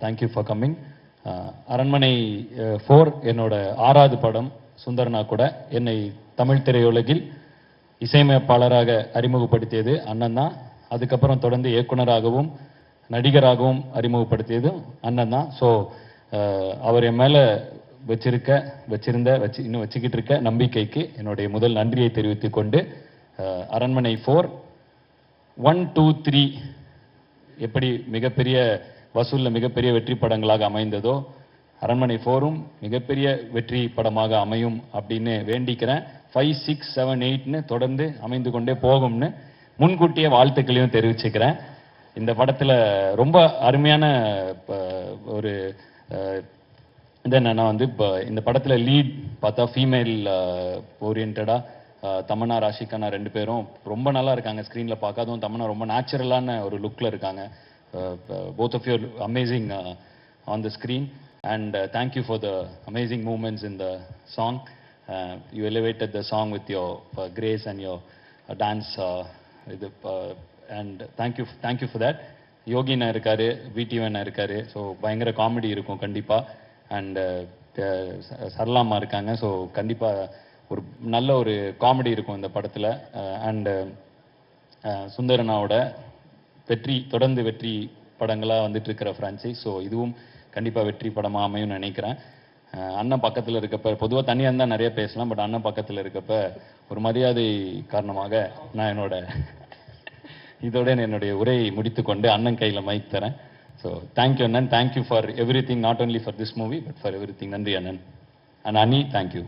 Thank you for coming. அரண்மனை 4 என்னோட 6வது படம். சுந்தரனா கூட என்னை தமிழ் திரையுலகில் இசையமைப்பாளராக அறிமுகப்படுத்தியது அண்ணன் தான். அதுக்கப்புறம் தொடர்ந்து இயக்குனராகவும் நடிகராகவும் அறிமுகப்படுத்தியது அண்ணன் தான். ஸோ அவர் என் மேலே இன்னும் வச்சுக்கிட்டு இருக்க நம்பிக்கைக்கு என்னுடைய முதல் நன்றியை தெரிவித்துக் கொண்டு, அரண்மனை 4 1, 2, 3 எப்படி மிகப்பெரிய வசூலில் மிகப்பெரிய வெற்றி படங்களாக அமைந்ததோ, அரண்மனை 4ம் மிகப்பெரிய வெற்றி படமாக அமையும் அப்படின்னு வேண்டிக்கிறேன். 5, 6, 7, 8ன்னு தொடர்ந்து அமைந்து கொண்டே போகும்னு முன்கூட்டியே வாழ்த்துக்களையும் தெரிவிச்சுக்கிறேன். இந்த படத்தில் ரொம்ப அருமையான ஒரு இது என்னன்னா இப்போ இந்த படத்தில் லீட் பார்த்தா ஃபீமேல் ஓரியன்டாக தமன்னா ராஷிகானா 2 பேரும் ரொம்ப நல்லா இருக்காங்க. ஸ்க்ரீனில் பார்க்காதும் தமன்னா ரொம்ப நேச்சுரலான ஒரு லுக்கில் இருக்காங்க. both of you are amazing on the screen, and thank you for the amazing movements in the song. You elevated the song with your grace and your dance, and thank you for that. யோகினா இருக்காரு, விடிவனா இருக்காரு, so பயங்கர comedy இருக்கும் கண்டிப்பாக. And சரளாமா இருக்காங்க, so கண்டிப்பாக ஒரு நல்ல ஒரு காமெடி இருக்கும் இந்த படத்தில். அண்டு சுந்தரனாவோட தொடர்ந்து வெற்றி படங்களாக வந்துட்டு இருக்கிற ஃப்ரான்ச்சைஸ். ஸோ இதுவும் கண்டிப்பாக வெற்றி படமாக அமையும்னு நினைக்கிறேன். அண்ணன் பக்கத்தில் இருக்கப்ப பொதுவாக தனியாக இருந்தால் நிறைய பேசலாம், பட் அண்ணன் பக்கத்தில் இருக்கப்ப ஒரு மரியாதை காரணமாக நான் இதோட என்னுடைய உரையை முடித்துக்கொண்டு அண்ணன் கையில் மைக் தரேன். ஸோ தேங்க்யூ அண்ணன், thank you for every thing, not only for this movie but for every thing. நன்றி அண்ணன். அண்ட் அனி, தேங்க்யூ.